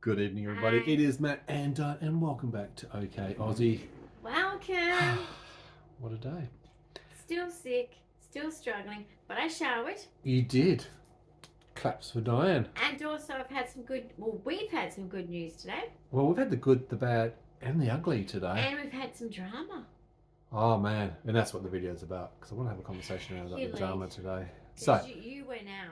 Good evening, everybody. Hi. It is Matt and welcome back to OK Aussie. Welcome. What a day. Still sick, still struggling, but I showered. You did. Claps for Dyan. And also we've had some good news today. Well, we've had the good, the bad, and the ugly today. And we've had some drama. Oh, man. And that's what the video's about, because I want to have a conversation around about the drama today. So you went out.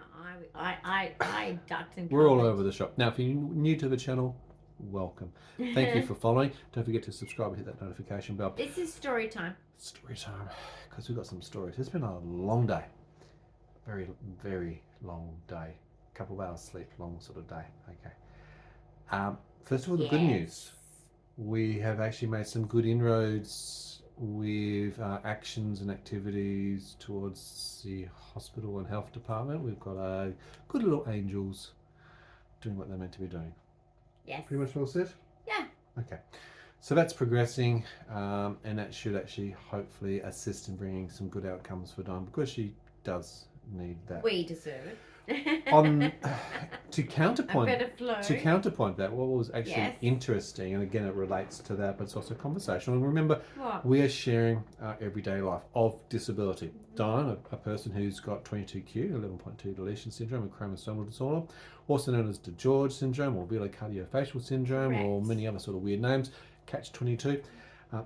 I ducked and we're all covered. over the shop. Now, if you're new to the channel, welcome. Thank you for following. Don't forget to subscribe and hit that notification bell. This is story time. Story time, because we've got some stories. It's been a long day. Very, very long day. Couple of hours sleep, long sort of day. Okay. First of all, the good news. We have actually made some good inroads with actions and activities towards the hospital and health department. We've got good little angels doing what they're meant to be doing. Yes. Pretty much all said? Yeah. Okay. So that's progressing, and that should actually hopefully assist in bringing some good outcomes for Dyan, because she does need that. We deserve it. To counterpoint that, what was actually interesting, and again it relates to that, but it's also conversational. And remember, we are sharing our everyday life of disability. Dyan, a person who's got 22q, 11.2 deletion syndrome, a chromosomal disorder, also known as DeGeorge syndrome or villocardiofascial syndrome, or many other sort of weird names, catch 22.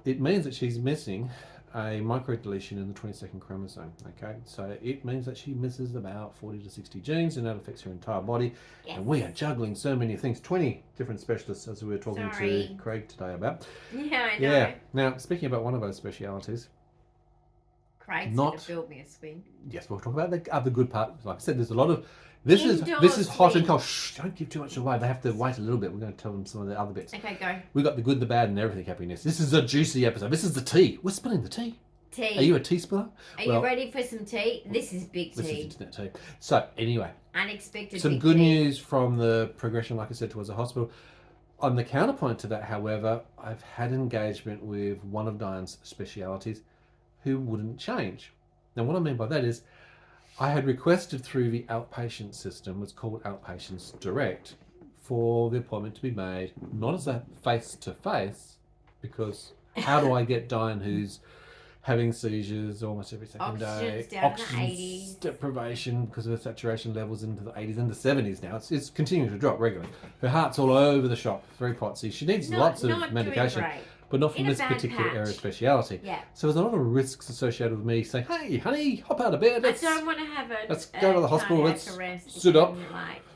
It means that she's missing a microdeletion in the 22nd chromosome. Okay, so it means that she misses about 40 to 60 genes, and that affects her entire body. Yes. And we are juggling so many things, 20 different specialists, as we were talking to Craig today about. Yeah, I know. Yeah. Now, speaking about one of those specialities, Craig's going to build me a swing. Yes, we'll talk about the other good part. Like I said, there's a lot of this is hot and cold. Shh, don't give too much away. They have to wait a little bit. We're going to tell them some of the other bits. Okay, go. We got the good, the bad, and everything happiness. This is a juicy episode. This is the tea. We're spilling the tea. Tea. Are you a tea spiller? Are you ready for some tea? This is big tea. This is internet tea. So anyway, unexpected. Some good news from the progression, like I said, towards the hospital. On the counterpoint to that, however, I've had engagement with one of Dyan's specialities who wouldn't change. Now, what I mean by that is, I had requested through the outpatient system, it's called Outpatients Direct, for the appointment to be made, not as a face-to-face, because how do I get Dyan, who's having seizures almost every second day, oxygen deprivation because of the saturation levels into the 80s, into 70s now. It's continuing to drop regularly. Her heart's all over the shop, very potsy. She needs lots of medication, but not from this particular area of speciality. Yeah. So there's a lot of risks associated with me saying, hey, honey, hop out of bed. I don't want to have let's go to the hospital. Let's sit up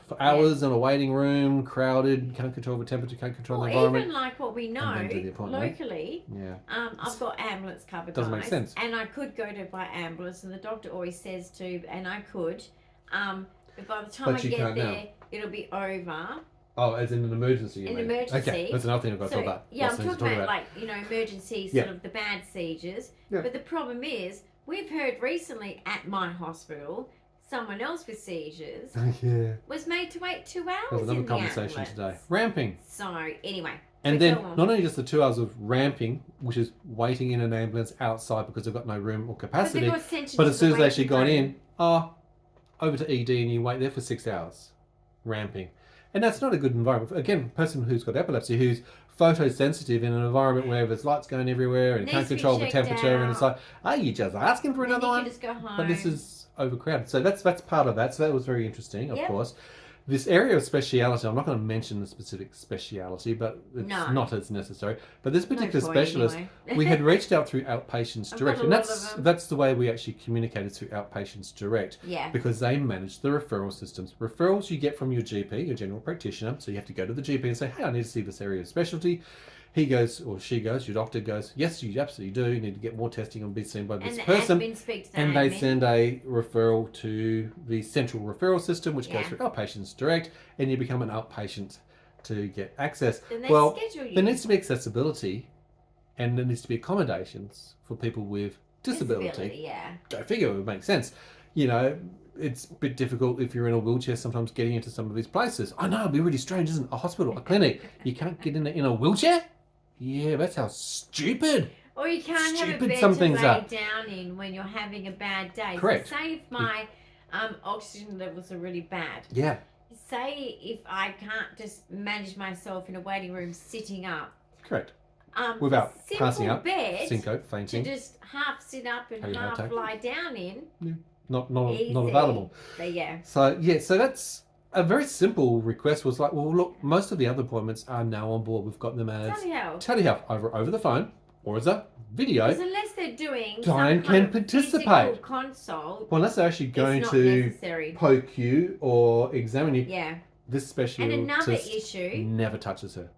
for hours in a waiting room, crowded, can't control the temperature, can't control the environment. Even like what we know locally, I've got ambulance covered. Doesn't make sense. And I could go by ambulance, and the doctor always says to, and I could, but by the time I get there, it'll be over. Oh, as in an emergency, you mean? An emergency. Okay, that's another thing I've got to talk about. Yeah, I'm talking about like, emergency, sort of the bad seizures. Yeah. But the problem is, we've heard recently at my hospital, someone else with seizures was made to wait 2 hours. There was another conversation today. Ramping. So, anyway. And then, not only just the 2 hours of ramping, which is waiting in an ambulance outside because they've got no room or capacity, but as soon as they actually got in, over to ED and you wait there for 6 hours. Ramping. And that's not a good environment. Again, a person who's got epilepsy, who's photosensitive in an environment where there's lights going everywhere and can't control the temperature, and it's like, are you just asking for another one? Just go home. But this is overcrowded. So that's part of that. So that was very interesting, of course. This area of speciality, I'm not going to mention the specific speciality, but it's not as necessary. But this particular specialist, we had reached out through Outpatients Direct, and that's the way we actually communicated through Outpatients Direct, because they manage the referral systems. Referrals you get from your GP, your general practitioner, so you have to go to the GP and say, hey, I need to see this area of specialty. He goes, or she goes, your doctor goes, yes, you absolutely do. You need to get more testing and be seen by this person. And they send a referral to the central referral system, which goes through Outpatients Direct, and you become an outpatient to get access. Well, there needs to be accessibility, and there needs to be accommodations for people with disability. Go figure, it would make sense. It's a bit difficult if you're in a wheelchair sometimes getting into some of these places. I know, it'd be really strange, isn't it? A hospital, a clinic, you can't get in a wheelchair? Yeah, that's how stupid. Or you can't have a bed to lay down in when you're having a bad day. Correct. So say if my oxygen levels are really bad. Yeah. say if I can't just manage myself in a waiting room sitting up. Correct. Without passing out, bed syncope, fainting. To just half sit up and half lie down in. Yeah. Not available. But yeah. So that's a very simple request. Was like, well, look, most of the other appointments are now on board. We've got them as telehealth over the phone or as a video. Because unless they're doing Dyan can participate. Consult. Well, unless they're actually going to poke you or examine you. Yeah. This specialist and another issue never touches her.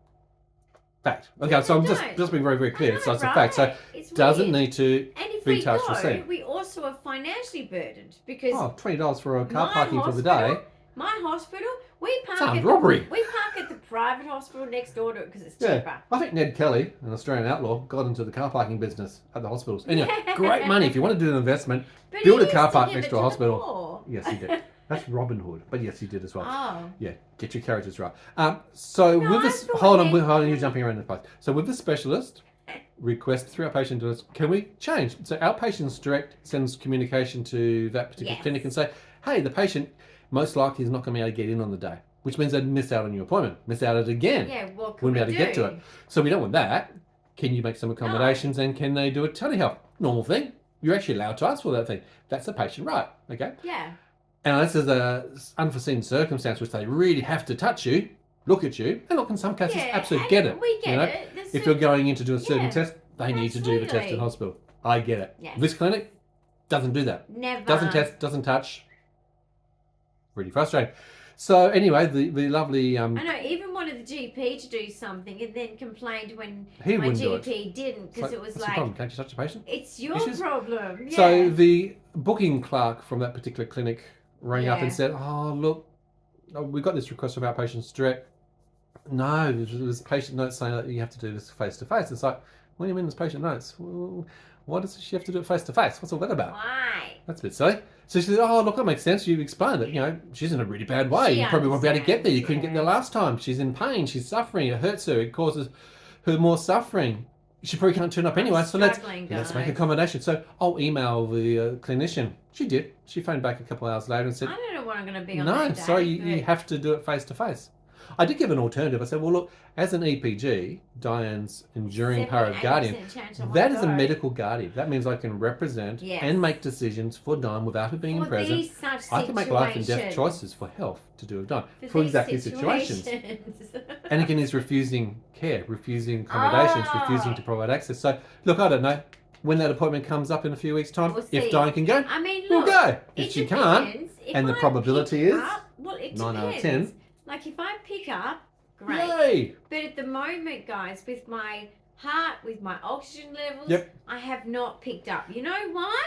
Fact. Okay, so I'm just being very, very clear. Know, so it's a fact. So it's doesn't need to and if be touched or seen. We also are financially burdened because $20 for a car parking for the day. My hospital, we park at robbery. We park at the private hospital next door to it because it's cheaper. I think Ned Kelly, an Australian outlaw, got into the car parking business at the hospitals. Anyway, great money. If you want to do an investment, build a car park next to a hospital. Yes, he did. That's Robin Hood, but yes, he did as well. Oh. Yeah, get your characters right. With this, hold on, you're jumping around the place. So with the specialist, request through outpatient to us, can we change? So outpatients direct sends communication to that particular clinic and say, hey, the patient most likely is not going to be able to get in on the day, which means they'd miss out on your appointment, miss out on it again. Yeah, what can wouldn't be able to get to it. So we don't want that. Can you make some accommodations and can they do a telehealth? Normal thing. You're actually allowed to ask for that thing. That's the patient right, okay? Yeah. And unless there's an unforeseen circumstance which they really have to touch you, look at you, and look, in some cases, absolutely get it. We get it. If you're going in to do a certain test, they need to do the test in hospital. I get it. Yes. This clinic doesn't do that. Never. Doesn't test, doesn't touch. Really frustrating. So anyway, the lovely... I know, even wanted the GP to do something and then complained when my GP didn't because it was what's the problem? Can't you touch the patient? It's your problem. Yeah. So the booking clerk from that particular clinic rang up and said, oh, look, we got this request from our patients direct. No, there's patient notes saying that you have to do this face-to-face. It's like, what do you mean there's patient notes? Well, why does she have to do it face-to-face? What's all that about? Why? That's a bit silly. So she said, oh, look, that makes sense. You explained that, she's in a really bad way. You probably won't be able to get there. You couldn't get there last time. She's in pain. She's suffering. It hurts her. It causes her more suffering. She probably can't turn up anyway, so let's make accommodation. So I'll email the clinician. She did. She phoned back a couple of hours later and said, I don't know what I'm going to be on that day. No, sorry, you have to do it face-to-face. I did give an alternative. I said, well, look, as an EPG, Dyan's enduring power of guardian, that is a medical guardian. That means I can represent and make decisions for Dyan without her being present. I can make life and death choices for health to do with Dyan for exactly situations. And again, he's refusing care, refusing accommodations, refusing to provide access. So, look, I don't know. When that appointment comes up in a few weeks' time, if Dyan can go, we'll go. If she can't, and the probability is 9 out of 10. Like if I pick up, great. Yay! But at the moment, guys, with my heart, with my oxygen levels, I have not picked up. You know why?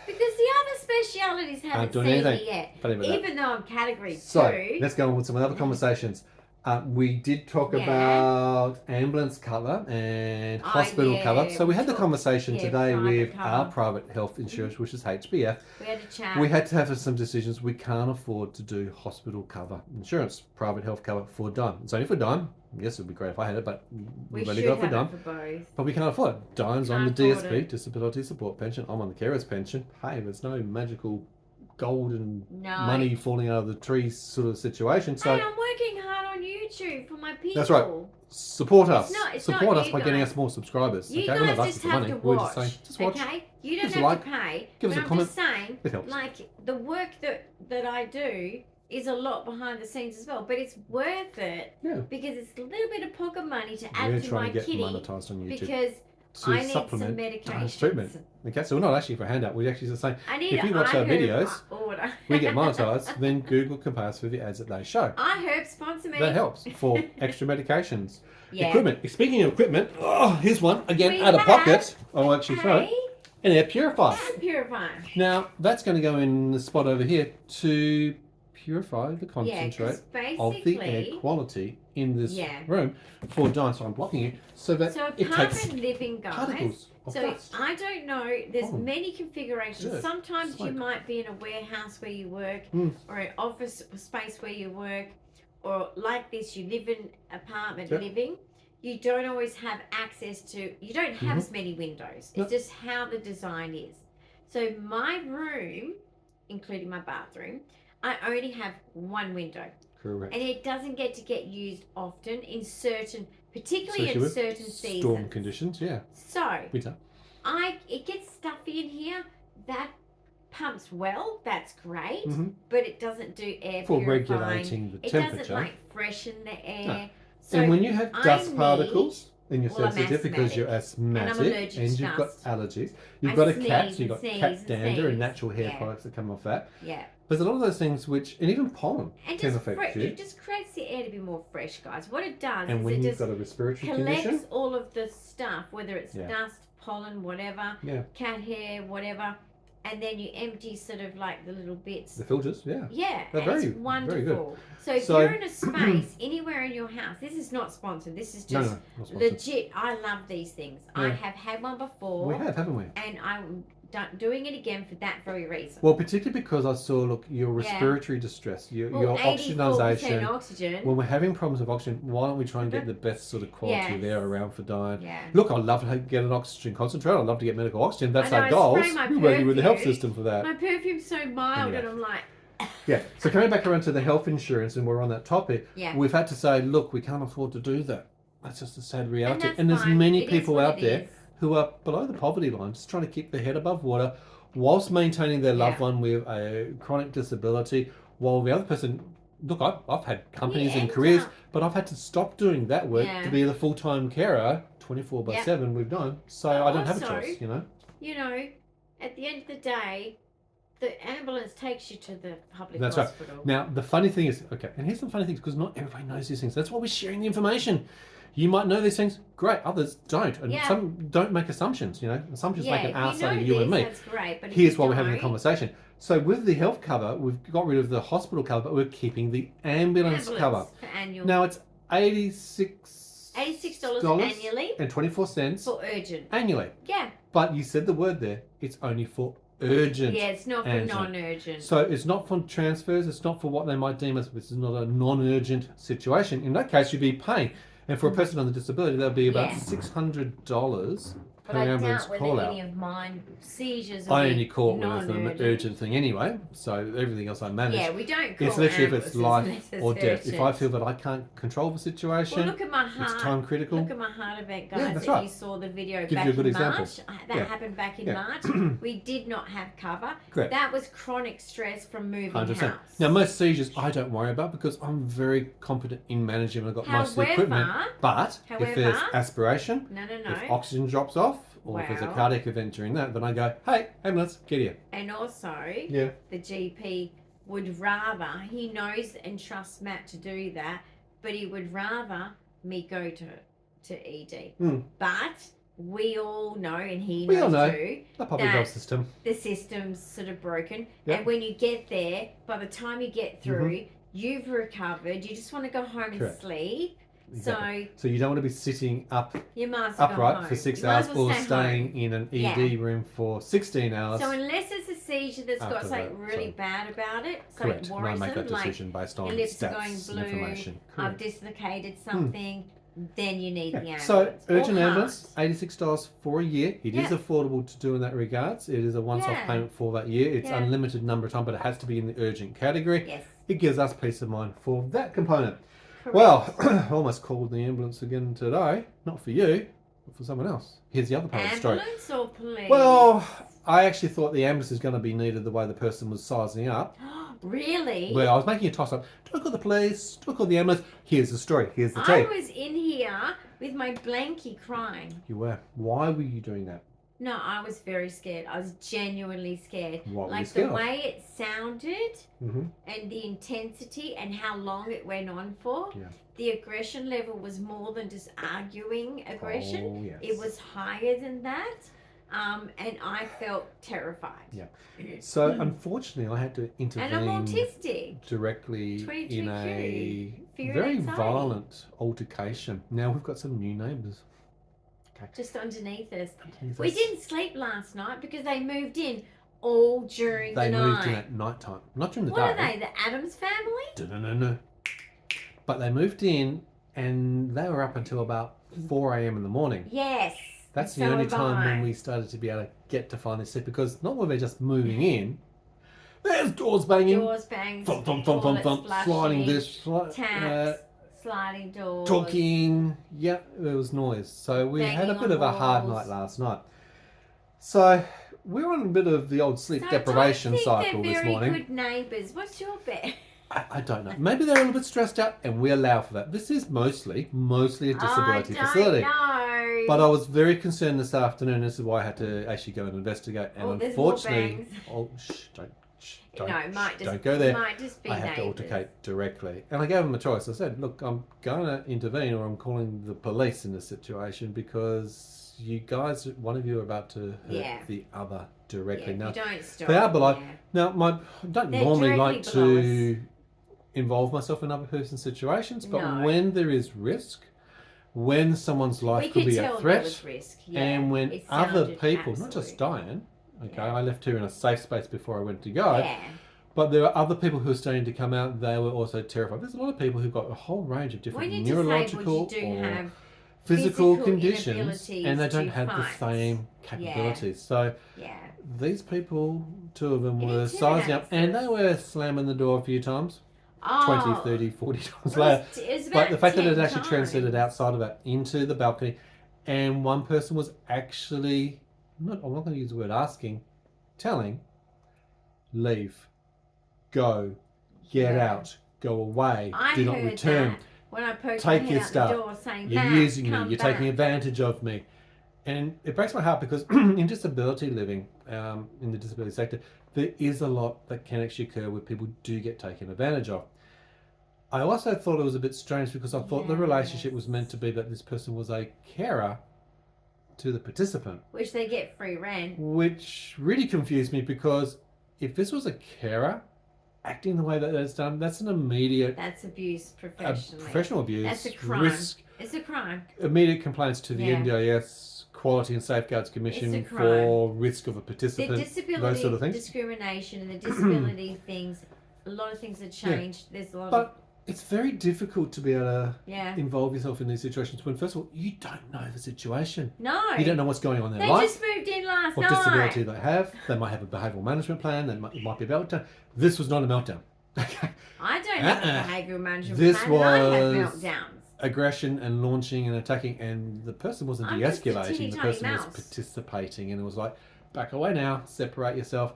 Because the other specialities haven't seen me yet. Even though I'm category 2. So, let's go on with some other conversations. We did talk about ambulance cover and hospital cover. So we had the conversation today with our private health insurance, which is HBF. We had a chat. We had to have some decisions. We can't afford to do hospital cover insurance, private health cover for Dyan. It's only for Dyan. Yes, it would be great if I had it, but we've only got it for Dyan. But we can't afford it. Dyan's on the DSP, Disability Support Pension. I'm on the carer's pension. Hey, there's no magical golden money falling out of the trees sort of situation. So I'm working hard on YouTube for my people. That's right. Support us. Support us by getting us more subscribers. You guys just have to watch. Just watch. Okay? You don't have to pay. Give us a comment. I'm just saying, it helps. Like the work that I do is a lot behind the scenes as well, but it's worth it because it's a little bit of pocket money to add to my kitty. Monetized on YouTube because I need some medication. Treatment. Okay, so we're not actually for a handout. We're actually just saying if you watch our videos, we get monetized, then Google can pay us for the ads that they show. I hope sponsor me. That helps for extra medications. Equipment. Speaking of equipment, here's one again out of pocket. I'll actually show it. An air purifier. Now that's going to go in the spot over here to purify the concentrate of the air quality in this room for Dyan. So I'm blocking you so that it takes living, guys. Particles of dust. I don't know. There's many configurations. Sometimes you might be in a warehouse where you work, or an office space where you work, or like this, you live in apartment living. You don't always have access to. You don't have as many windows. It's just how the design is. So my room, including my bathroom, I only have one window. Correct. And it doesn't get used often in certain, particularly in certain seasons. Storm conditions, yeah. So, winter. It gets stuffy in here. That pumps well. That's great, Mm-hmm. but it doesn't do air for purifying. Regulating the temperature. It doesn't freshen the air. No. So and when you have dust particles, and you're sensitive because you're asthmatic asthmatic and you've got allergies. You've got a cat, so you've got cat dander and natural hair products that come off that. Yeah. There's a lot of those things which, and even pollen can affect you. It just creates the air to be more fresh, guys. What it does and is when it you've just got a respiratory collects condition, all of the stuff, whether it's dust, pollen, whatever, cat hair, whatever, and then you empty sort of like the little bits. The filters, yeah. Yeah, they're very, it's wonderful. very good. So if you're in a space anywhere in your house, this is not sponsored. This is just legit. I love these things. Yeah. I have had one before. We have, haven't we? And I'm doing it again for that very reason. Well, particularly because I saw, look, your respiratory distress, your oxygenization. Oxygen. When we're having problems with oxygen, why don't we try and get the best sort of quality there around for Dyan? Yeah. Look, I'd love to get an oxygen concentrate. I'd love to get medical oxygen. That's our goals. We're working with the health system for that. My perfume's so mild, and I'm like. Yeah. So coming back around to the health insurance, and we're on that topic. Yeah. We've had to say, look, we can't afford to do that. That's just a sad reality. And there's many people out there who are below the poverty line, just trying to keep their head above water, whilst maintaining their loved one with a chronic disability, while the other person, look, I've had companies and careers, but I've had to stop doing that work to be the full-time carer, 24/7 we've done, so I don't have a choice, you know. You know, at the end of the day, the ambulance takes you to the public That's hospital. Right. Now, the funny thing is, and here's the funny thing, because not everybody knows these things. That's why we're sharing the information. You might know these things, great. Others don't, and some don't make assumptions. You know, assumptions make an ass out of you and me. That's great, but here's why we're having a conversation. So with the health cover, we've got rid of the hospital cover, but we're keeping the ambulance cover. For annual. Now it's $86 annually and 24 cents for urgent annually. Yeah. But you said the word there. It's only for urgent. Yeah, it's not for non-urgent. So it's not for transfers. It's not for what they might deem as this is not a non-urgent situation. In that case, you'd be paying. And for a person on the disability, that would be about $600 but I doubt whether any of mine seizures I only call it when it's an urgent thing anyway, so everything else I manage. Yeah, we don't call it's literally if it's life or death. If I feel that I can't control the situation, well, look at my heart. It's time critical. Look at my heart event, guys. Yeah, that's right. You saw the video Give back you a good in example. March. That happened back in March. We did not have cover. Correct. That was chronic stress from moving 100%. House. Now, most seizures I don't worry about because I'm very competent in managing. I've got most of the equipment. But if there's aspiration, if oxygen drops off, or if there's a cardiac event during that, then I go, hey, ambulance, get here. And also, the GP would rather, he knows and trusts Matt to do that, but he would rather me go to ED. But we all know, and he knows too, the public health system. The system's sort of broken. And when you get there, by the time you get through, you've recovered, you just want to go home and sleep. Exactly. So you don't want to be sitting upright for 6 hours or staying in an ED room for 16 hours. So unless it's a seizure that's got something really bad about it, so correct. It worries I make that them, decision based on your lips stats are going blue, information. I've dislocated something, then you need the ambulance. So urgent ambulance, $86 for a year. It is affordable to do in that regards. It is a once-off payment for that year. It's unlimited number of times, but it has to be in the urgent category. Yes. It gives us peace of mind for that component. Correct. Well, I almost called the ambulance again today. Not for you, but for someone else. Here's the other part of the story. Ambulance or police? Well, I actually thought the ambulance is going to be needed the way the person was sizing up. Really? Well, I was making a toss-up. Do I call the police? Do I call the ambulance? Here's the story. Here's the tea. I was in here with my blankie crying. You were. Why were you doing that? No, I was very scared. I was genuinely scared. What were you like scared the of? way it sounded and the intensity and how long it went on for. Yeah. The aggression level was more than just arguing aggression. Oh, yes. It was higher than that. And I felt terrified. Yeah. So unfortunately, I had to intervene. And I'm autistic. Directly in a Fear very and violent altercation. Now we've got some new neighbours. Okay. Just underneath us. We didn't sleep last night because they moved in all during the night. They moved in at night time, not during the day. What are they, the Addams family? No. But they moved in and they were up until about 4 a.m. in the morning. Yes. That's the only time when we started to be able to get to finally sleep, because not when they're just moving in, There's doors banging. Doors banging. Thump, thump, thump, thump, thump. Sliding this. Taps. Sliding doors. Talking. Yeah, there was noise. So we had a bit of a hard night last night. So we're on a bit of the old sleep deprivation cycle this morning. They're very good neighbours. What's your bet? I don't know. Maybe they're a little bit stressed out, and we allow for that. This is mostly a disability facility. No. But I was very concerned this afternoon. This is why I had to actually go and investigate. And unfortunately, don't go there. Might just be I had to altercate directly, and I gave them a choice. I said, "Look, I'm going to intervene, or I'm calling the police in this situation because you guys, one of you, are about to hurt the other directly." Now, you don't stop. They are below. Now, I don't normally like to involve myself in other person's situations, but when there is risk, when someone's life could be a threat, and when other people, not just Dyan, I left her in a safe space before I went to go, but there are other people who are starting to come out, they were also terrified. There's a lot of people who've got a whole range of different neurological or physical conditions, and they don't have the same capabilities. So these people, two of them were sizing up, and they were slamming the door a few times. 20, 30, 40 times later. But the fact that it actually translated outside of that into the balcony, and one person was actually, I'm not going to use the word asking, telling, leave, go, get out, go away, do not return, when I poked take your stuff, the door saying, you're using me, you're taking advantage of me. And it breaks my heart because in disability living, in the disability sector, there is a lot that can actually occur where people do get taken advantage of. I also thought it was a bit strange because I thought the relationship was meant to be that this person was a carer to the participant. Which they get free rent. Which really confused me because if this was a carer acting the way that it's done, that's an immediate... That's abuse professionally. Professional abuse. That's a crime. Risk, it's a crime. Immediate complaints to the NDIS, Quality and Safeguards Commission for risk of a participant, those sort of things. Discrimination and the disability things, a lot of things have changed. There's a lot of... It's very difficult to be able to involve yourself in these situations when, first of all, you don't know the situation. No. You don't know what's going on in their life. They just moved in last night. What disability they have. They might have a behavioural management plan. It might be a meltdown. This was not a meltdown. I don't have a behavioural management plan. This was I have meltdowns. Aggression and launching and attacking, and the person wasn't de-escalating. The person was participating, and it was like, back away now, separate yourself.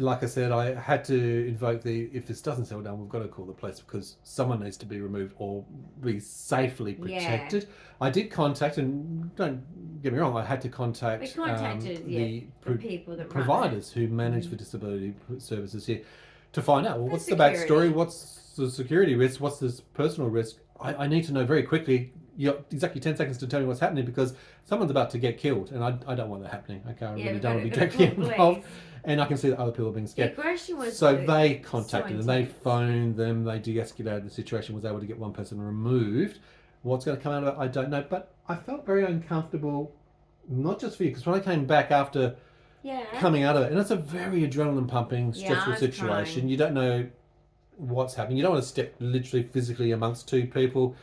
Like I said, I had to invoke if this doesn't settle down, we've got to call the police because someone needs to be removed or be safely protected. I did contact, and don't get me wrong, I had to contact the people that providers who manage for disability services here to find out, well, what's the backstory, what's the security risk, what's this personal risk. I need to know very quickly. You got exactly 10 seconds to tell me what's happening because someone's about to get killed, and I don't want that happening. Okay, I really don't want to be directly involved. And I can see that other people are being scared. So they contacted them, they phoned them, they de-escalated the situation, was able to get one person removed. What's going to come out of it, I don't know. But I felt very uncomfortable, not just for you, because when I came back after coming out of it, and it's a very adrenaline pumping, stressful situation. You don't know what's happening. You don't want to step literally physically amongst two people,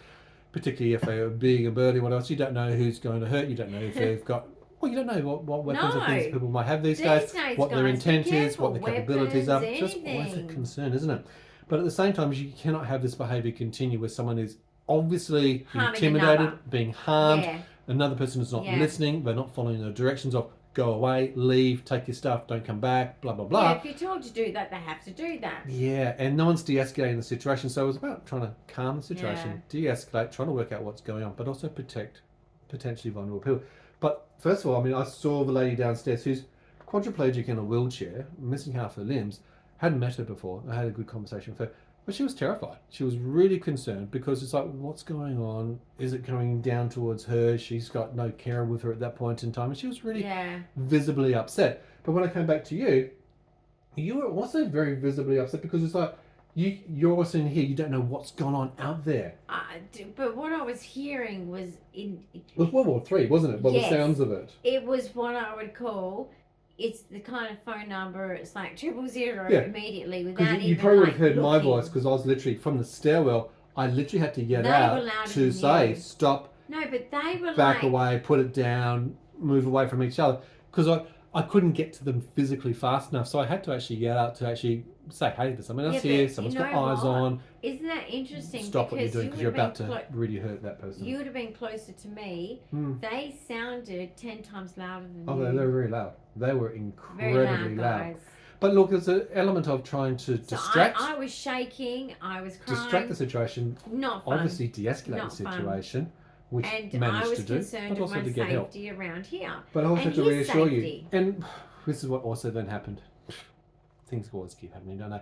particularly if they're big and burly, what else. You don't know who's going to hurt. You don't know if they've got... Well, you don't know what weapons or things people might have these days, what their intent is, what their capabilities are. So it's always a concern, isn't it? But at the same time, you cannot have this behaviour continue where someone is obviously intimidated, being harmed, another person is not listening, they're not following the directions of go away, leave, take your stuff, don't come back, blah, blah, blah. Yeah, if you're told to do that, they have to do that. Yeah, and no one's de-escalating the situation. So it was about trying to calm the situation, de-escalate, trying to work out what's going on, but also protect potentially vulnerable people. But first of all, I mean, I saw the lady downstairs who's quadriplegic in a wheelchair, missing half her limbs. Hadn't met her before. I had a good conversation with her. But she was terrified. She was really concerned because it's like, what's going on? Is it coming down towards her? She's got no carer with her at that point in time. And she was really visibly upset. But when I came back to you, you were also very visibly upset because it's like, you're also in here, you don't know what's gone on out there. But what I was hearing was... It was World War III, wasn't it? By the sounds of it. It was what I would call... It's the kind of phone number, it's like 000 immediately without even you probably would have heard my voice because I was literally, from the stairwell, I literally had to get out to say, stop, no, but they were back away, put it down, move away from each other. Because I couldn't get to them physically fast enough, so I had to actually get out to actually say, hey, there's someone else here, someone's got eyes on. Isn't that interesting? Stop what you're doing because you're about to really hurt that person. You would have been closer to me. They sounded 10 times louder than you. Oh, they were very loud. They were incredibly loud. But look, there's an element of trying to distract. I was shaking, I was crying. Distract the situation. Not fun. Obviously de-escalate the situation. Which and managed I was to do, concerned but also with to my get help. safety around here. But also and to reassure safety. you. And this is what also then happened. Things always keep happening, don't they?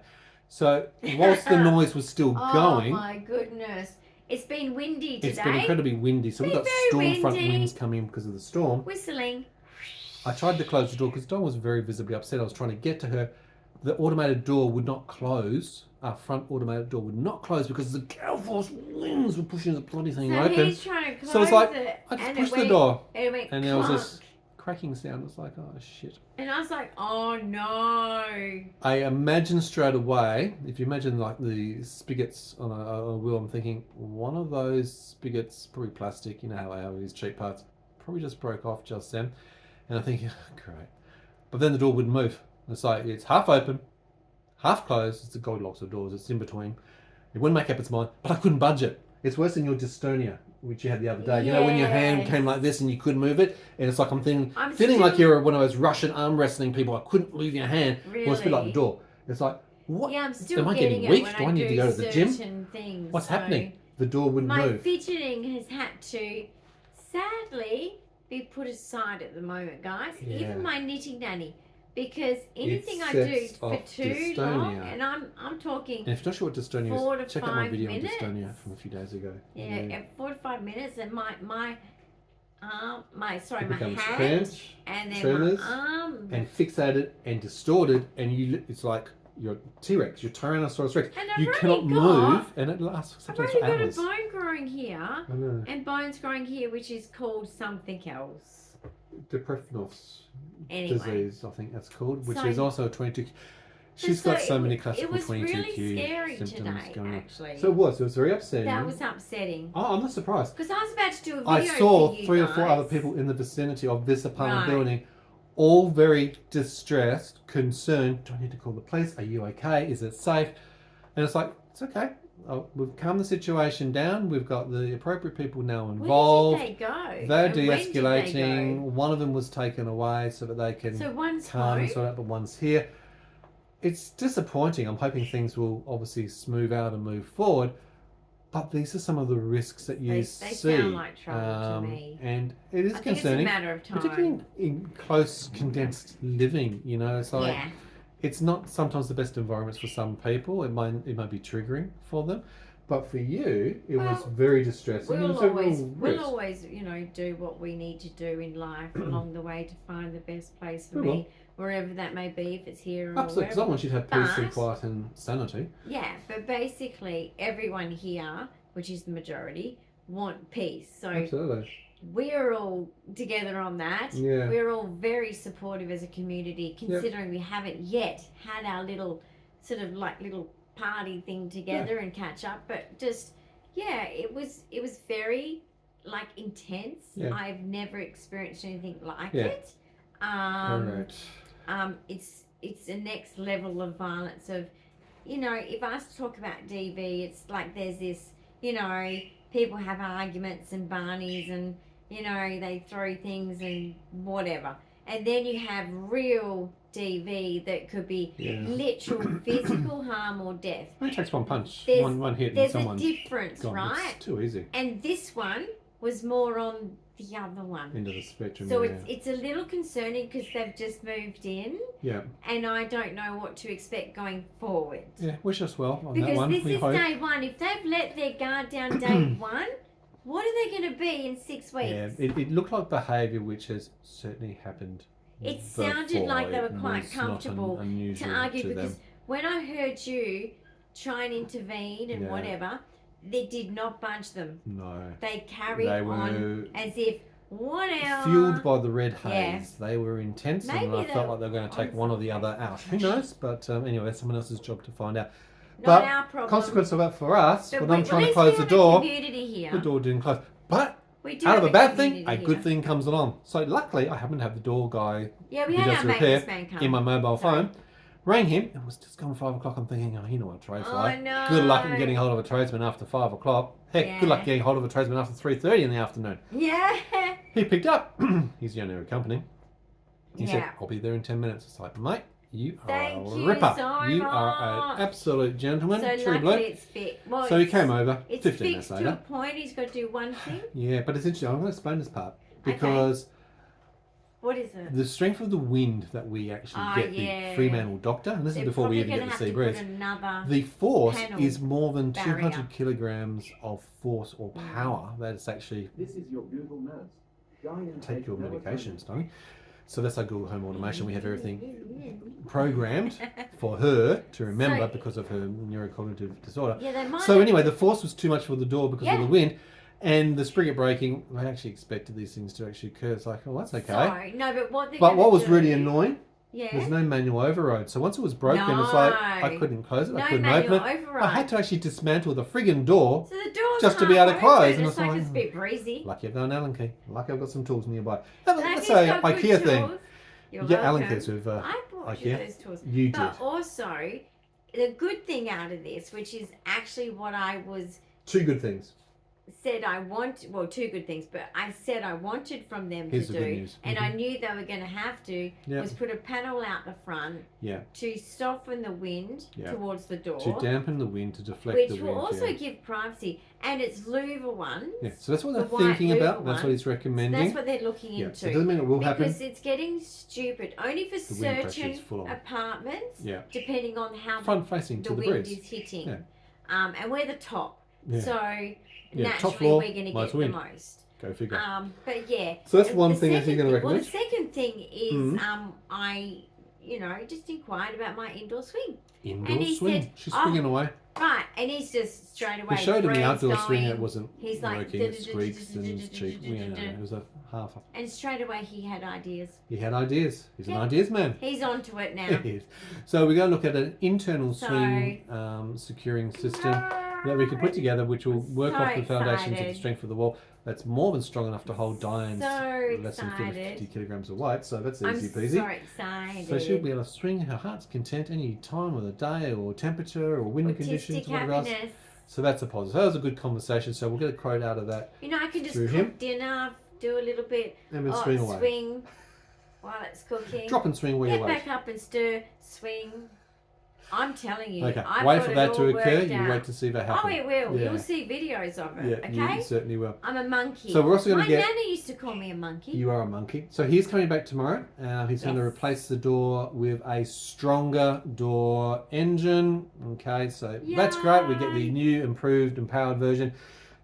So whilst the noise was still going. Oh my goodness. It's been windy today. It's been incredibly windy. So we've got storm front winds coming because of the storm. Whistling. I tried to close the door because Dawn was very visibly upset. I was trying to get to her. The automated door would not close. Our front automated door would not close because the gale force winds were pushing the bloody thing open. He's trying to close so it's like, it, I just pushed the door. And there was this cracking sound. It's like, oh shit. And I was like, oh no. I imagine straight away, if you imagine like the spigots on a wheel, I'm thinking one of those spigots, probably plastic, you know how these cheap parts, probably just broke off just then. And I'm thinking, oh, great. But then the door wouldn't move. It's like, it's half open, half closed. It's the Goldilocks of doors. It's in between. It wouldn't make up its mind, but I couldn't budge it. It's worse than your dystonia, which you had the other day. Yes. You know, when your hand came like this and you couldn't move it, and it's like feeling like you're one of those Russian arm wrestling people. I couldn't move your hand. Really? Well, it's a bit like the door. It's like, what? Yeah, I'm still Am I getting weak? Do I need to go to the gym? Things, What's happening? The door wouldn't move. move. My fidgeting has had to, sadly, be put aside at the moment, guys. Yeah. Even my knitting nanny. Because anything I do for too long, and I'm talking. And if you're not sure what dystonia 4 to is, check 5 out my video minutes. on dystonia from a few days ago. Yeah, 4 to 5 minutes, and my hand, cramped, and then tremors, my arm, and fixated and distorted, and it's like your T-Rex, your Tyrannosaurus Rex. And you cannot move, and it lasts sometimes for hours. I've already got a bone growing here, and bones growing here, which is called something else. Deprefnos disease, I think that's called, which is also a 22. She's so got so many classical 22q symptoms going on. It was really scary today, actually. So it was very upsetting. That was upsetting. Oh, I'm not surprised. Because I was about to do a video I saw for you 3 or guys. 4 other people in the vicinity of this apartment building, all very distressed, concerned. Do I need to call the police? Are you okay? Is it safe? And it's like, it's okay. We've calmed the situation down. We've got the appropriate people now involved. Where did they go? They're de-escalating. One of them was taken away so that they can calm and sort out, but one's here. It's disappointing. I'm hoping things will obviously smooth out and move forward. But these are some of the risks that you see. They sound like trouble to me. And it is concerning. It's a matter of time. Particularly in close, condensed living, you know. It's like, it's not sometimes the best environments for some people. It might be triggering for them. But for you, it was very distressing. We'll always, do what we need to do in life along the way to find the best place for me, wherever that may be, if it's here or absolutely, because I want you to have peace and quiet and sanity. Yeah, but basically everyone here, which is the majority, want peace. So absolutely. We're all together on that. Yeah. We're all very supportive as a community, considering we haven't yet had our little party thing together and catch up. But just, it was very intense. Yeah. I've never experienced anything like it. Correct. It's a next level of violence of, if I was to talk about DV, it's like there's this, people have arguments and barneys and, they throw things and whatever. And then you have real DV that could be literal physical harm or death. It takes one punch, one hit, and someone's a difference, gone. right? It's too easy. And this one was more on the other one. Into the spectrum. So it's a little concerning because they've just moved in. Yeah. And I don't know what to expect going forward. Yeah, wish us well on because that one. This is day one. If they've let their guard down day one, what are they going to be in 6 weeks? Yeah, it looked like behaviour which has certainly happened. It sounded like they were quite comfortable to argue because when I heard you try and intervene and whatever, they did not budge them. No. They carried on as if 1 hour. Fueled by the red haze. They were intense and I felt like they were going to take one or the other out. Who knows? But anyway, that's someone else's job to find out. Not but our problem. consequence of that for us, but when I'm trying to close the door, the door didn't close. But out of a bad thing, a good thing comes along. So luckily, I happen to have the door guy who does the repair in my mobile phone. Rang him. It was just gone 5 o'clock. I'm thinking, you know what trade's like. No. Good luck in getting hold of a tradesman after 5 o'clock. Heck, good luck getting hold of a tradesman after 3:30 in the afternoon. Yeah. He picked up. He's the owner of a company. He said, I'll be there in 10 minutes. It's like, mate, you are a ripper. You are an absolute gentleman. So true bloke. It's fit. Well, so he came over 15 minutes later. It's fixed to a point. He's got to do one thing. Yeah, but it's interesting. I'm going to explain this part because what is it? The strength of the wind that we actually get the Fremantle Doctor, and this is before we even get the Sea Breeze. The force is more than 200 kilograms of force or power. That's actually. This is your Google nurse. Take your medications, don't you? So that's our Google Home Automation. We have everything programmed for her to remember because of her neurocognitive disorder. So anyway, the force was too much for the door because of the wind. And the spring braking, I actually expected these things to actually occur. It's like, oh, that's okay. Sorry, no, but what was really annoying, there's no manual override. So once it was broken, it's like, I couldn't close it, I couldn't open it. Override. I had to actually dismantle the friggin' door just to be able to close. And it's like it's a bit breezy. Lucky I've got an Allen key. Lucky I've got some tools nearby. That's an IKEA thing. You get Allen keys with I bought you those tools. You did. But also, the good thing out of this, which is actually what I was... Two good things. Said I want, well, two good things, but I said I wanted from them to do, and I knew they were going to have to, was put a panel out the front to soften the wind towards the door. To dampen the wind, to deflect the wind. Which will also give privacy, and it's louver ones. Yeah, so that's what they're thinking about, that's what he's recommending. So that's what they're looking into. So it doesn't mean it will happen. Because it's getting stupid, only for certain apartments, depending on how the wind is hitting. Yeah. And we're the top. Yeah. So naturally we're going to get the most. Go figure. But yeah. So that's one thing that you're going to recommend. Well, the second thing is I, just inquired about my indoor swing. Indoor swing? Said, she's swinging away. Right, and he's just straight away. He showed him the outdoor swing that wasn't he's like, working. It squeaks and it's cheap. It was a half. And straight away he had ideas. He had ideas. He's an ideas man. He's onto it now. He is. So we're going to look at an internal swing securing system that we can put together, which will work off the foundations of the strength of the wall. That's more than strong enough to hold Dyan's less than 50 kilograms of weight, so that's easy peasy. I'm so excited. So she'll be able to swing her heart's content any time of the day or temperature or wind conditions, whatever else. So that's a positive. So that was a good conversation, so we'll get a quote out of that. I can just cook dinner, do a little bit, and then swing away. Swing while it's cooking. Drop and swing where you Get back up and stir, swing. I'm telling you. Okay, wait for that to occur. You wait to see that happen. Oh, it will. Yeah. You'll see videos of it. Yeah, okay? You certainly will. I'm a monkey. So we're also going to get... My nana used to call me a monkey. You are a monkey. So he's coming back tomorrow. He's going to replace the door with a stronger door engine. Okay, so that's great. We get the new, improved, empowered version.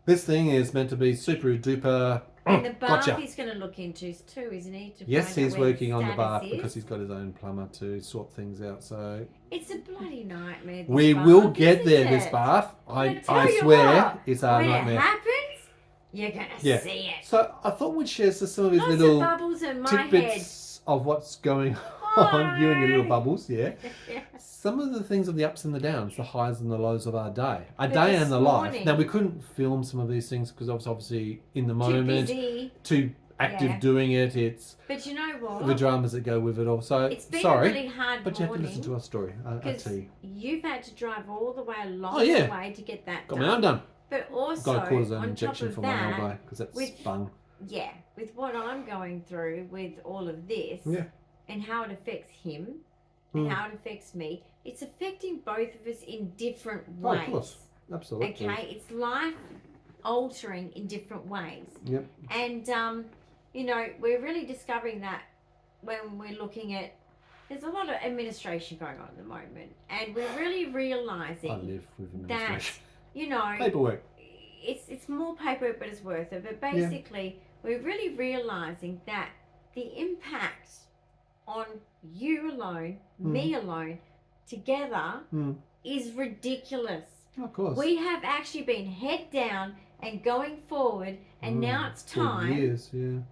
This thing is meant to be super duper... And the bath he's going to look into too, isn't he? Yes, he's working on the bath because he's got his own plumber to sort things out. So it's a bloody nightmare. We will get there. This bath, I swear, it's a nightmare. When it happens, you're going to see it. So I thought we'd share some of these little tidbits of what's going on. You and your little bubbles, Some of the things of the ups and the downs, the highs and the lows of our day. Our day and the life. Now, we couldn't film some of these things because obviously in the moment, too active doing it. But you know what? The dramas that go with it all. So, it's been a really hard but you have to listen to our story. Because you've had to drive all the way along the way to get that done. Got my arm done. But also, got a cortisone injection for my elbow because that's fun. Yeah, with what I'm going through with all of this and how it affects him and how it affects me, it's affecting both of us in different ways. Oh, of course. Absolutely. Okay, it's life altering in different ways. Yep. And, we're really discovering that when we're looking at, there's a lot of administration going on at the moment. And we're really realising I live with administration. That, paperwork. It's more paperwork, but it's worth it. But basically, we're really realising that the impact on you alone, me alone, together is ridiculous. Of course. We have actually been head down and going forward, and now it's time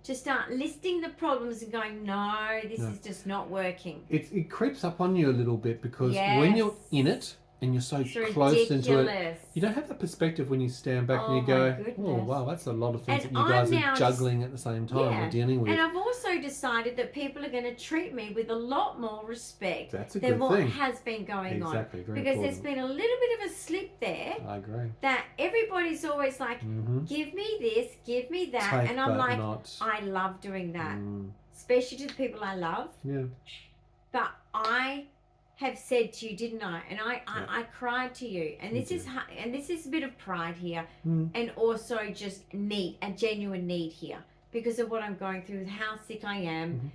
to start listing the problems and going, no, this is just not working. It creeps up on you a little bit because when you're in it, and you're so close into it. You don't have that perspective when you stand back and you go, oh, wow, that's a lot of things that you guys are juggling at the same time or dealing with. And I've also decided that people are going to treat me with a lot more respect than what has been going on. Very because important. There's been a little bit of a slip there. I agree. That everybody's always like, give me this, give me that. And I'm like, I love doing that. Especially to the people I love. Yeah. But I have said to you, didn't I? And I cried to you, and this is a bit of pride here, and also just a genuine need here because of what I'm going through, with how sick I am.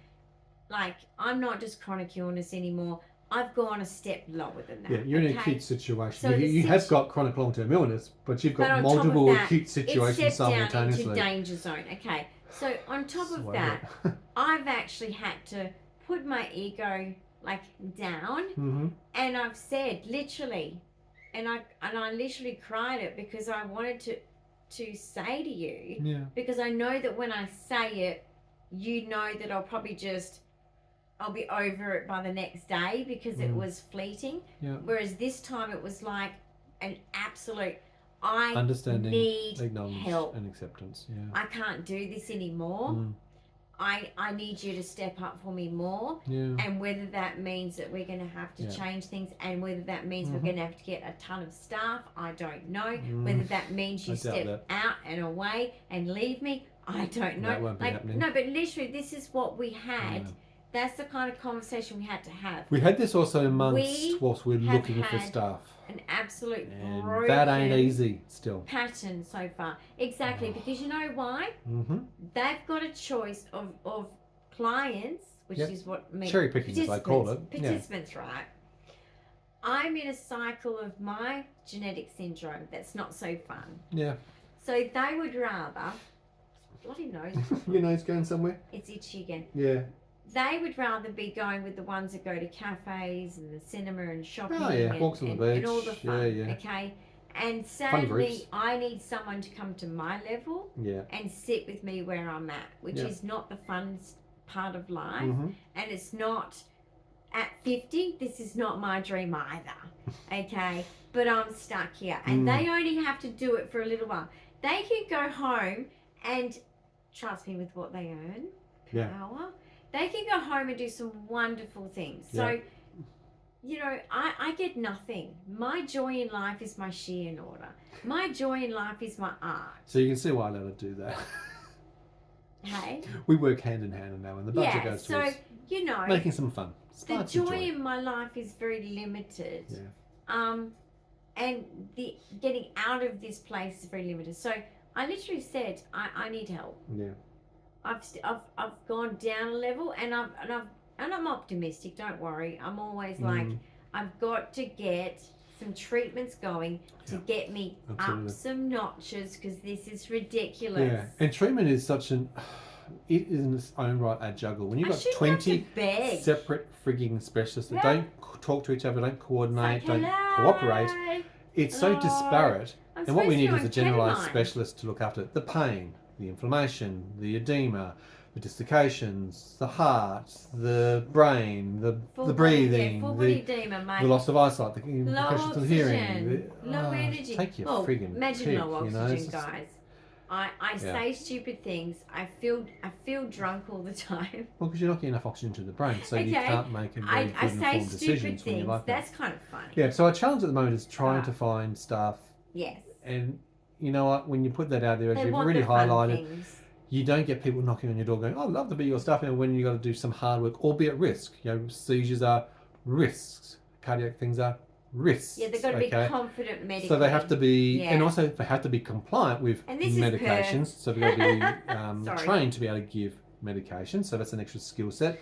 Like, I'm not just chronic illness anymore. I've gone a step lower than that. Yeah, you're in an acute situation. So you have got chronic long-term illness, but you've got multiple acute situations simultaneously. Down into danger zone. Okay, so on top of that, I've actually had to put my ego down, and I've said literally, and I literally cried it because I wanted to say to you, because I know that when I say it, you know that I'll be over it by the next day because it was fleeting. Whereas this time it was like an absolute, I understanding, need acknowledge, help and acceptance. I can't do this anymore. I need you to step up for me more. And whether that means that we're going to have to change things, and whether that means we're going to have to get a ton of staff, I don't know. Whether that means you step out and away and leave me, I don't know. That won't be happening. No, but literally this is what we had. That's the kind of conversation we had to have. We had this also whilst we're looking for staff. An absolute broken that ain't easy still. Pattern so far. Exactly, because you know why? They've got a choice of clients, which is what cherry picking, as they call it. Participants, right? I'm in a cycle of my genetic syndrome that's not so fun. Yeah. So they would rather, bloody nose. Your nose going somewhere? It's itchy again. Yeah. They would rather be going with the ones that go to cafes and the cinema and shopping walks on the beach and all the fun, okay? And sadly, I need someone to come to my level and sit with me where I'm at, which is not the fun part of life. And it's not, at 50, this is not my dream either, okay? But I'm stuck here. And they only have to do it for a little while. They can go home and, trust me, with what they earn per hour, they can go home and do some wonderful things. So, you know, I get nothing. My joy in life is my shear order. My joy in life is my art. So you can see why I let her do that. Hey? We work hand in hand now, and the budget goes towards you know, making some fun. The joy in my life is very limited. And the getting out of this place is very limited. So I literally said, I need help. Yeah. I've gone down a level, and I'm optimistic. Don't worry. I'm always like, I've got to get some treatments going to get me up some notches because this is ridiculous. Yeah, and treatment is it is in its own right a juggle. When you've got 20 separate frigging specialists that don't talk to each other, don't coordinate, don't cooperate, it's so disparate. And what we need is a generalised specialist to look after the pain, the inflammation, the edema, the dislocations, the heart, the brain, the breathing, the loss of eyesight, the impressions of hearing, low energy. Take your friggin' imagine pick, low oxygen, guys. I say stupid things. I feel drunk all the time. Well, because you're not getting enough oxygen to the brain, so you can't make a very good informed decisions when you're like that. That's kind of funny. Yeah, so our challenge at the moment is trying to find staff. Yes. And you know what? When you put that out there, as you've really highlighted, you don't get people knocking on your door going, "Oh, I'd love to be your staff," and when you've got to do some hard work, or be at risk. You know, seizures are risks. Cardiac things are risks. Yeah, they've got to be confident medically. So they have to be, and also they have to be compliant with medications. So they've got to be trained to be able to give medication. So that's an extra skill set.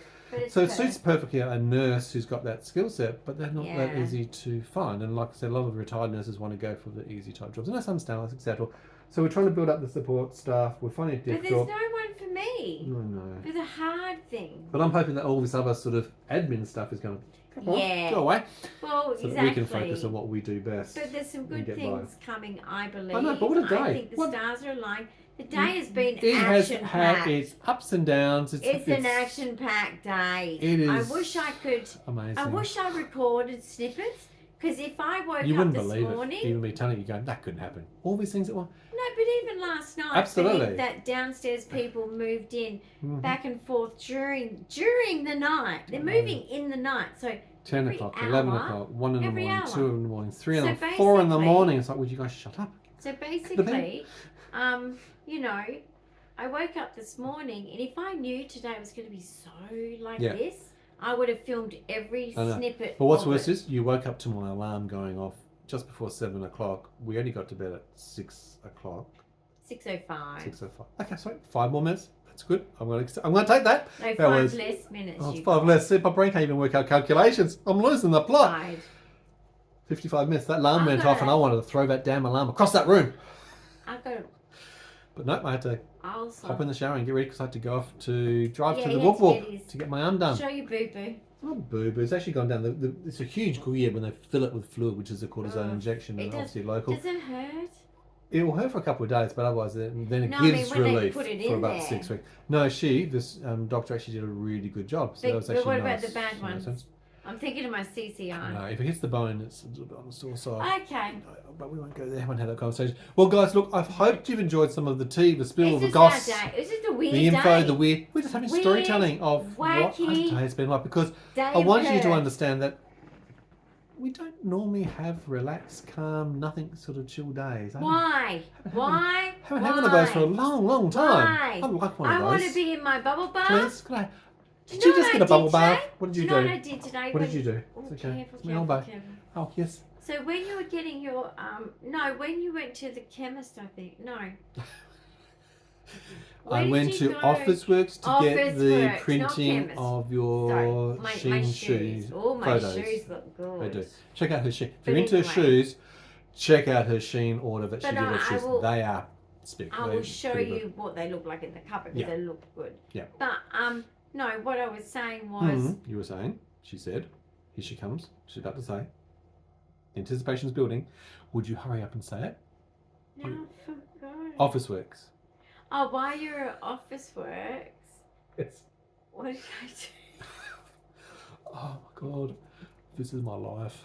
So it suits perfectly a nurse who's got that skill set, but they're not that easy to find. And like I said, a lot of retired nurses want to go for the easy type jobs, and that's understandable, etc. So we're trying to build up the support staff. We're finding it difficult. But there's no one for me. No. For the hard thing. But I'm hoping that all this other sort of admin stuff is going to go away. Well, so that we can focus on what we do best. But there's some good things coming, I believe. I know, but what a day. I think the stars are aligned. The day has been action-packed. It has had its ups and downs. It's an action-packed day. It is. I wish I could. Amazing. I wish I recorded snippets, Because if I woke you up wouldn't this believe morning... it. Even me telling you, going, that couldn't happen. All these things at once. No, but even last night, Absolutely. that downstairs people moved in back and forth during the night. They're moving in the night, so 10 o'clock, 11 o'clock, 1 in the morning, hour. 2 in the morning, 3 in the morning, 4 in the morning. It's like, would you guys shut up? So basically, you know, I woke up this morning, and if I knew today was going to be so like this, I would have filmed every snippet. But what's worse is, you woke up to my alarm going off just before 7 o'clock. We only got to bed at 6 o'clock. 6:05. 6:05. Okay, sorry, 5 more minutes. That's good. I'm going to take that. No, that 5 was, less minutes. Oh, 5 less. See, my brain can't even work out calculations. I'm losing the plot. 55 minutes. That alarm went off, and I wanted to throw that damn alarm across that room. I've got to... But no, I had to hop in the shower and get ready because I had to go off to drive to the walk to get my arm done. Show you boo-boo. Oh, boo-boo. It's actually gone down. It's a huge gear when they fill it with fluid, which is a cortisone injection, and obviously local. Does it hurt? It will hurt for a couple of days, but otherwise then it gives relief for about 6 weeks. No, this doctor actually did a really good job. So that was actually what about nice. the bad ones? I'm thinking of my CCI. No, if it hits the bone, it's a little bit on the sore side. Okay. No, but we won't go there. I won't have that conversation. Well, guys, look, I've hoped you've enjoyed some of the tea, the spill, the goss, it's just a weird the info, day. the weird. We're just having storytelling of what our day has been like, because I want you to understand that we don't normally have relaxed, calm, nothing sort of chill days. Why? Why? Haven't had one of those for a long, long time. Why? I like one of those. I want to be in my bubble bath. Please, could I? Did you just get a bubble bath? What did you do? What I did today? What did you do? Oh, it's okay. Careful. Oh, yes. So when you were getting your when you went to the chemist, I think I went to Officeworks to get the printing of your Sheen shoes. Oh, my shoes look good. They do. Check out her Sheen. If you're into her shoes, check out her Sheen order that she did of shoes. They are spectacular. I will show you what they look like in the cupboard because they look good. Yeah. But no, what I was saying was... You were saying, she said, here she comes, she's about to say, anticipation's building. Would you hurry up and say it? No, I forgot. Officeworks. Oh, while you're at Officeworks... Yes. What did I do? Oh my God, this is my life.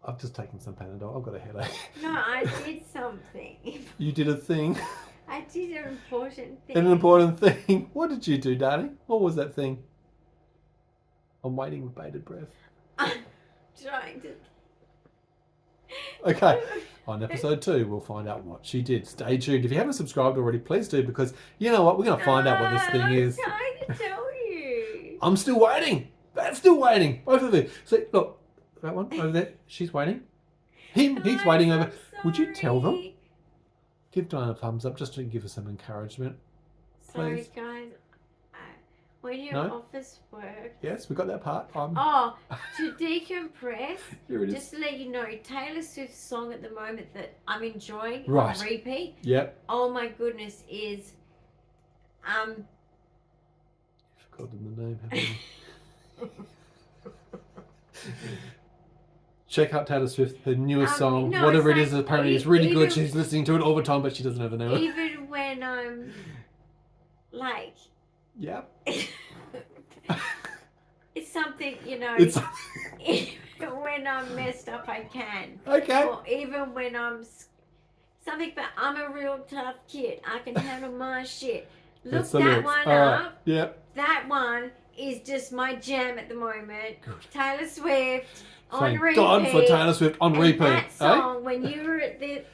I've just taken some Panadol, I've got a headache. No, I did something. You did a thing? I did an important thing. An important thing? What did you do, darling? What was that thing? I'm waiting with bated breath. I'm trying to... Okay, on episode 2, we'll find out what she did. Stay tuned. If you haven't subscribed already, please do, because you know what? We're going to find out what this thing is. I'm trying to tell you. I'm still waiting. That's still waiting. Both of you. See, look, that one over there, she's waiting. He's waiting over. Would you tell them? Give Dyan a thumbs up just to give her some encouragement. Please. Sorry, guys. When you're at office work... Yes, we got that part. To decompress, Here it is. just to let you know, Taylor Swift's song at the moment that I'm enjoying on repeat. Yep. Oh my goodness, is... You've forgotten the name, haven't you? Check out Taylor Swift, her newest song, whatever it is, apparently it's really good. She's listening to it all the time, but she doesn't have the name of it. Even when I'm like... Yeah. It's something, you know, even when I'm messed up, I can. Okay. Or even when I'm... Something, but I'm a real tough kid. I can handle my shit. Look that one up. Yep. That one is just my jam at the moment. Good. Taylor Swift on Thank repeat. God for Taylor Swift on repeat. That song, when you were at the...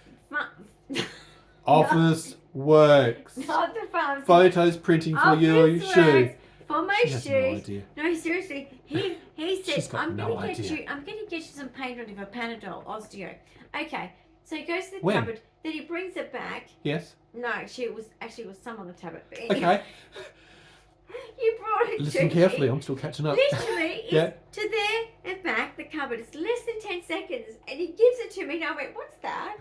Office works. Not the pharmacy. Photos printing for your shoes. For my shoes. No idea. No, seriously. He said, I'm gonna get you some pain relief, a Panadol, Osteo. Okay. So he goes to the cupboard, then he brings it back. Yes. No, it was some on the tablet. But okay. You brought it Listen carefully, I'm still catching up. Literally, it's to there and back, the cupboard. It's less than 10 seconds. And he gives it to me and I went, what's that?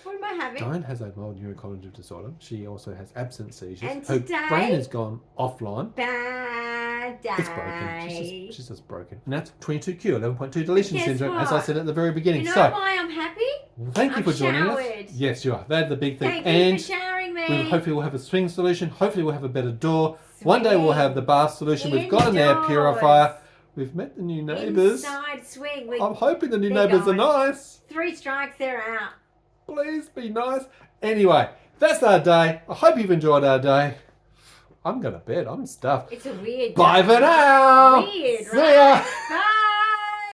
What am I having? Dyan has a mild neurocognitive disorder. She also has absent seizures. And her today, brain has gone offline. Bad day. It's broken. She's just broken. And that's 22Q, 11.2 Deletion Syndrome, as I said at the very beginning. You know why I'm happy? Thank you for joining us. Yes, you are. That's the big thing. Thank you for showering me. Hopefully we'll have a swing solution. Hopefully we'll have a better door. Sweet. One day we'll have the bath solution. We've got an air purifier. We've met the new neighbours. Inside swing. I'm hoping the new neighbours are nice. 3 strikes, they're out. Please be nice. Anyway, that's our day. I hope you've enjoyed our day. I'm going to bed. I'm stuffed. It's a weird Bye day. for now. Weird, See right? ya. Bye.